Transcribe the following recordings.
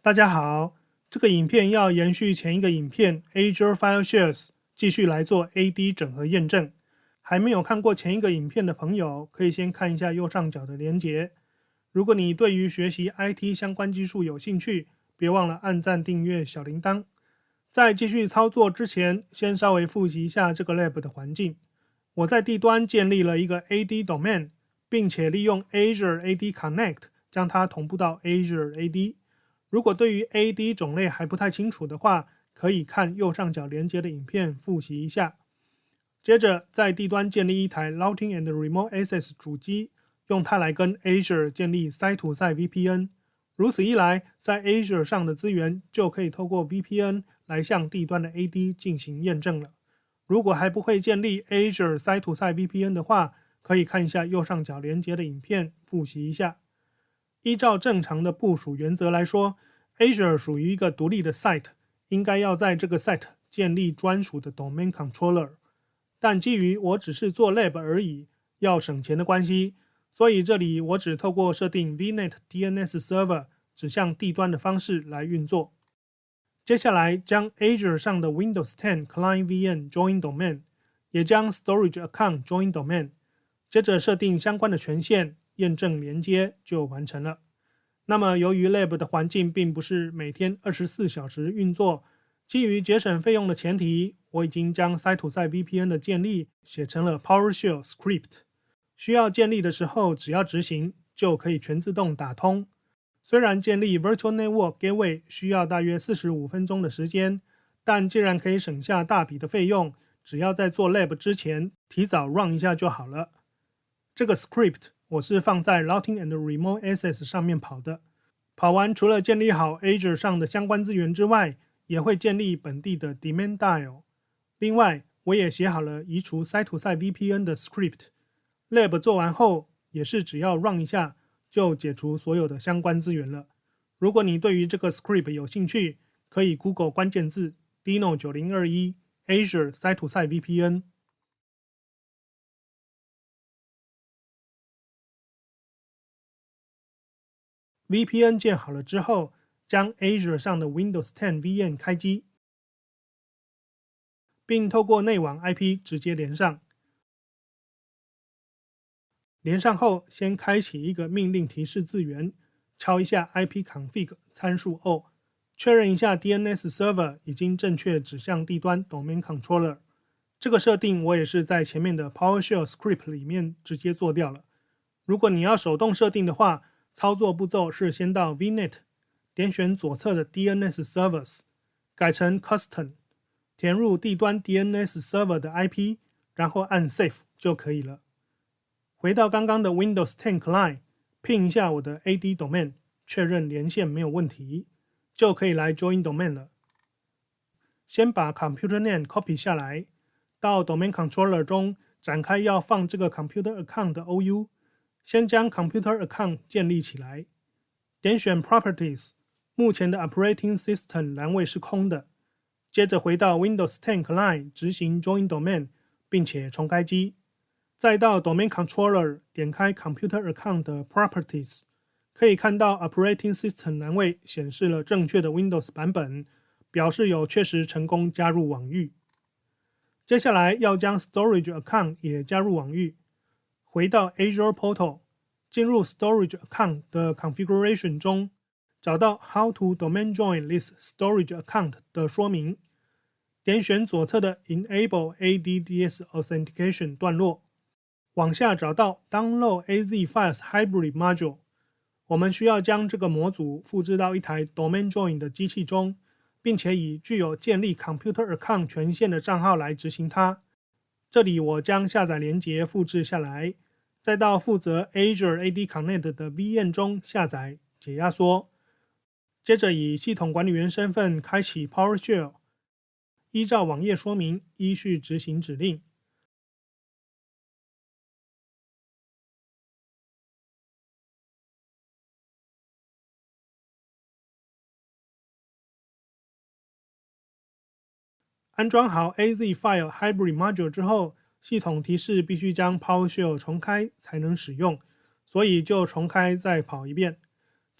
大家好，这个影片要延续前一个影片 Azure File Shares， 继续来做 AD 整合验证。还没有看过前一个影片的朋友，可以先看一下右上角的连结。如果你对于学习 IT 相关技术有兴趣，别忘了按赞、订阅、小铃铛。在继续操作之前，先稍微复习一下这个 Lab 的环境。我在地端建立了一个 AD Domain， 并且利用 Azure AD Connect 将它同步到 Azure AD。如果对于 AD 种类还不太清楚的话，可以看右上角连接的影片复习一下。接着，在地端建立一台 Routing and Remote Access 主机，用它来跟 Azure 建立 Site-to-Site VPN。如此一来，在 Azure 上的资源就可以透过 VPN 来向地端的 AD 进行验证了。如果还不会建立 Azure Site-to-Site VPN 的话，可以看一下右上角连接的影片复习一下。依照正常的部署原则来说， Azure 属于一个独立的 site， 应该要在这个 site 建立专属的 domain controller。但基于我只是做 lab 而已，要省钱的关系，所以这里我只透过设定 VNet DNS Server 指向地端的方式来运作。接下来将 Azure 上的 Windows 10 Client VM Join Domain， 也将 Storage Account Join Domain， 接着设定相关的权限，验证连接就完成了。那么由于 Lab 的环境并不是每天24小时运作，基于节省费用的前提，我已经将 Site-to-Site VPN 的建立写成了 PowerShell Script， 需要建立的时候只要执行就可以全自动打通。虽然建立 Virtual Network Gateway 需要大约45分钟的时间，但既然可以省下大笔的费用，只要在做 Lab 之前提早 run 一下就好了。这个 script 我是放在 Routing and Remote Access 上面跑的。跑完除了建立好 Azure 上的相关资源之外，也会建立本地的 Daemon Dial。另外，我也写好了移除 Site-to-Site VPN 的 script。Lab 做完后，也是只要 run 一下，就解除所有的相关资源了。如果你对于这个 script 有兴趣，可以 Google 关键字 Dino9021 Azure Site-to-Site VPN。VPN 建好了之后，将 Azure 上的 Windows 10 VM 开机，并透过内网 IP 直接连上。连上后，先开启一个命令提示字元，敲一下 ipconfig 参数 O， 确认一下 DNS Server 已经正确指向地端 Domain Controller。这个设定我也是在前面的 PowerShell Script 里面直接做掉了。如果你要手动设定的话，操作步骤是先到 VNet， 点选左侧的 DNS Servers， 改成 Custom， 填入地端 DNS Server 的 IP， 然后按 Save 就可以了。回到刚刚的 Windows 10 Client， ping 一下我的 AD Domain， 确认连线没有问题，就可以来 Join Domain 了。先把 Computer Name copy 下来，到 Domain Controller 中展开要放这个 Computer Account 的 OU， 先将 Computer Account 建立起来。点选 Properties， 目前的 Operating System 栏位是空的。接着回到 Windows 10 Client 执行 Join Domain， 并且重开机。再到 Domain Controller 点开 Computer Account 的 Properties， 可以看到 Operating System 栏位显示了正确的 Windows 版本，表示有确实成功加入网域。接下来要将 Storage Account 也加入网域。回到 Azure Portal， 进入 Storage Account 的 Configuration 中，找到 How to Domain Join this Storage Account 的说明，点选左侧的 Enable ADDS Authentication 段落，往下找到 Download AZ Files Hybrid Module， 我们需要将这个模组复制到一台 Domain Join 的机器中，并且以具有建立 Computer Account 权限的账号来执行它。这里我将下载连结复制下来，再到负责 Azure AD Connect 的 VM 中下载解压缩，接着以系统管理员身份开启 PowerShell， 依照网页说明依序执行指令。安装好 AZ File Hybrid Module 之后，系统提示必须将 PowerShell 重开才能使用，所以就重开再跑一遍。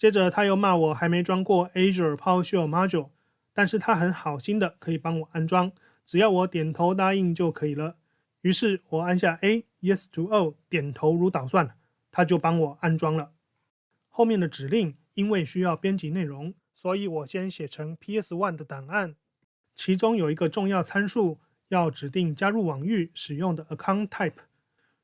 接着他又骂我还没装过 Azure PowerShell Module， 但是他很好心的可以帮我安装，只要我点头答应就可以了。于是我按下 A Yes to All， 点头如捣蒜，他就帮我安装了。后面的指令因为需要编辑内容，所以我先写成 PS1 的档案，其中有一个重要参数要指定加入网域使用的 Account Type，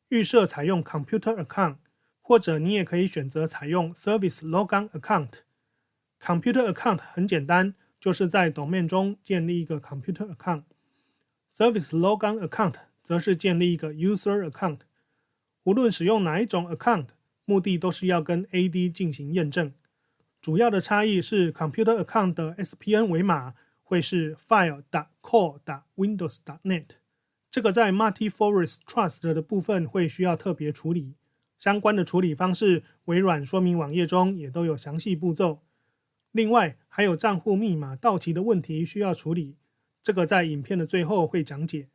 预设采用 Computer Account， 或者你也可以选择采用 Service Logon Account。Computer Account 很简单，就是在 Domain 中建立一个 Computer Account。Service Logon Account 则是建立一个 User Account。无论使用哪一种 Account， 目的都是要跟 AD 进行验证。主要的差异是 Computer Account 的 SPN 尾码会是 file.core.windows.net， 这个在 Multi-Forest Trust 的部分会需要特别处理。相关的处理方式，微软说明网页中也都有详细步骤。另外，还有账户密码到期的问题需要处理，这个在影片的最后会讲解。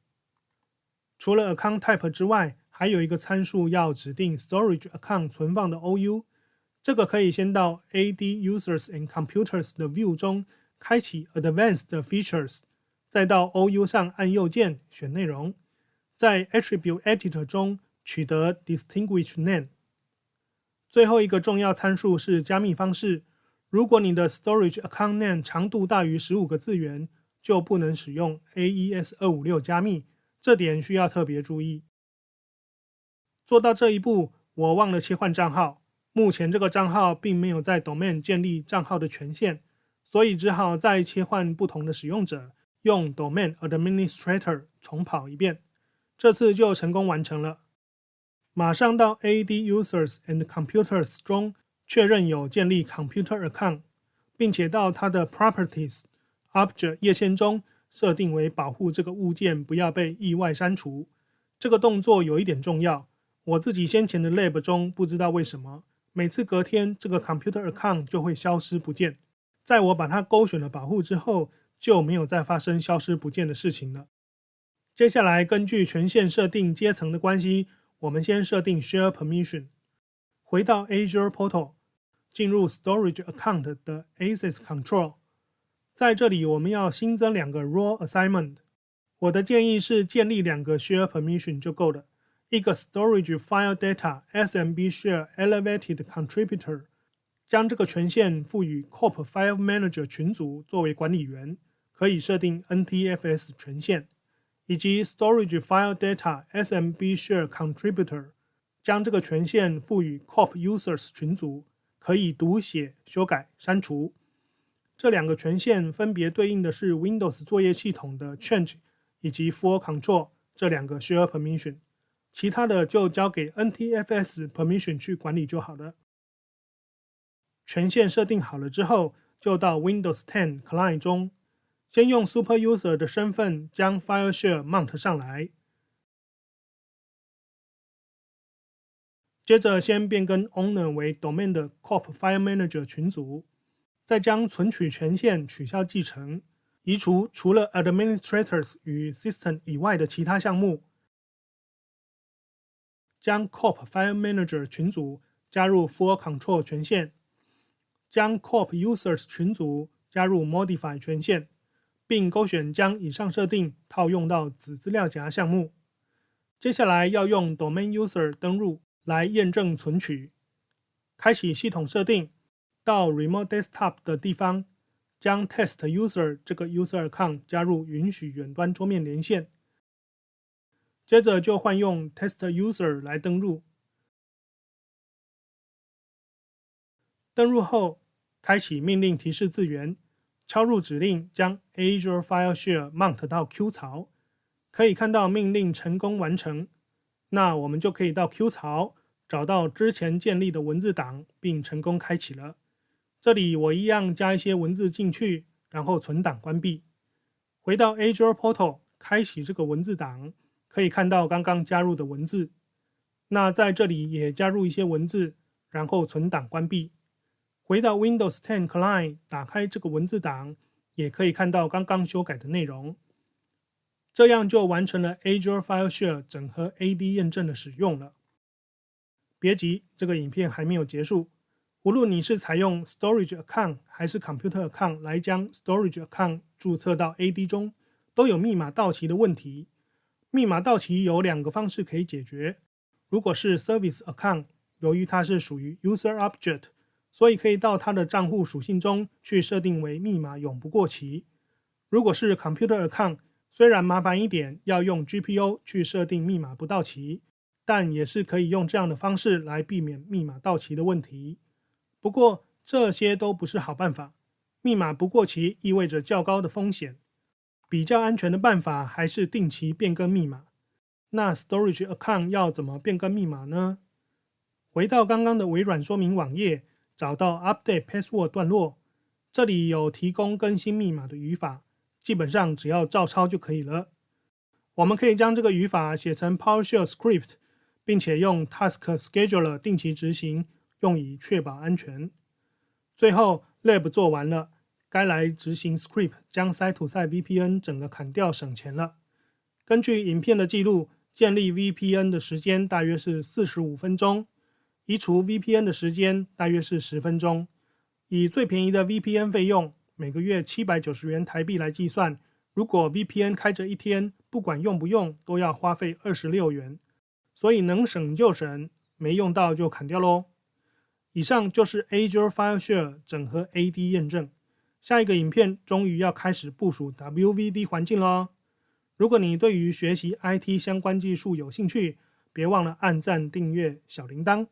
除了 Account Type 之外，还有一个参数要指定 Storage Account 存放的 OU， 这个可以先到 AD Users and Computers 的 View 中开启 Advanced Features， 再到 OU 上按右键选内容，在 Attribute Editor 中取得 Distinguished Name。 最后一个重要参数是加密方式，如果你的 Storage Account Name 长度大于15个字元，就不能使用 AES-256 加密，这点需要特别注意。做到这一步，我忘了切换账号，目前这个账号并没有在 Domain 建立账号的权限，所以只好再切换不同的使用者，用 Domain Administrator 重跑一遍，这次就成功完成了。马上到 AD Users and Computers 中确认有建立 Computer Account， 并且到它的 Properties Object 页签中设定为保护这个物件不要被意外删除。这个动作有一点重要，我自己先前的 Lab 中不知道为什么，每次隔天这个 Computer Account 就会消失不见，在我把它勾选了保护之后，就没有再发生消失不见的事情了。接下来根据权限设定阶层的关系，我们先设定 Share Permission， 回到 Azure Portal， 进入 Storage Account 的 Access Control， 在这里我们要新增2个 Role Assignment。 我的建议是建立2个 Share Permission 就够了，一个 Storage File Data SMB Share Elevated Contributor， 将这个权限赋予 Corp File Manager 群组作为管理员，可以设定 NTFS 权限，以及 Storage File Data SMB Share Contributor， 将这个权限赋予 Corp Users 群组，可以读写、修改、删除。这2个权限分别对应的是 Windows 作业系统的 Change 以及 Full Control 这2个 Share Permission， 其他的就交给 NTFS Permission 去管理就好了。权限设定好了之后，就到 Windows 10 Client 中，先用 Super User 的身份将 File Share Mount 上来，接着先变更 Owner 为 Domain 的 Corp File Manager 群组，再将存取权限取消继承，移除除了 Administrators 与 System 以外的其他项目，将 Corp File Manager 群组加入 Full Control 权限，将 Corp Users 群组加入 Modify 权限，并勾选将以上设定套用到子资料夹项目。接下来要用 Domain User 登入来验证存取，开启系统设定，到 Remote Desktop 的地方，将 Test User 这个 User Account 加入允许远端桌面连线，接着就换用 Test User 来登入。登入后，开启命令提示字元，敲入指令将 Azure File Share Mount 到 Q 槽，可以看到命令成功完成。那我们就可以到 Q 槽找到之前建立的文字档，并成功开启了。这里我一样加一些文字进去，然后存档关闭。回到 Azure Portal， 开启这个文字档，可以看到刚刚加入的文字。那在这里也加入一些文字，然后存档关闭。回到 Windows 10 Client， 打开这个文字档，也可以看到刚刚修改的内容。这样就完成了 Azure File Share 整合 AD 验证的使用了。别急，这个影片还没有结束。无论你是采用 Storage Account 还是 Computer Account 来将 Storage Account 注册到 AD 中，都有密码到期的问题。密码到期有2个方式可以解决。如果是 Service Account， 由于它是属于 User Object， 所以可以到它的账户属性中去设定为密码永不过期。如果是 Computer Account， 虽然麻烦一点，要用 GPO 去设定密码不到期，但也是可以用这样的方式来避免密码到期的问题。不过这些都不是好办法，密码不过期意味着较高的风险。比较安全的办法还是定期变更密码。那 Storage Account 要怎么变更密码呢？回到刚刚的微软说明网页，找到 Update Password 段落，这里有提供更新密码的语法，基本上只要照抄就可以了。我们可以将这个语法写成 PowerShell Script， 并且用 Task Scheduler 定期执行，用以确保安全。最后 Lab 做完了，该来执行 Script 将 Site-to-Site VPN 整个砍掉省钱了。根据影片的记录，建立 VPN 的时间大约是45分钟，移除 VPN 的时间大约是10分钟。以最便宜的 VPN 费用，每个月790元台币来计算，如果 VPN 开着一天，不管用不用都要花费26元，所以能省就省，没用到就砍掉咯。以上就是 Azure File Share 整合 AD 验证。下一个影片终于要开始部署 WVD 环境咯。如果你对于学习 IT 相关技术有兴趣，别忘了按赞、订阅、小铃铛。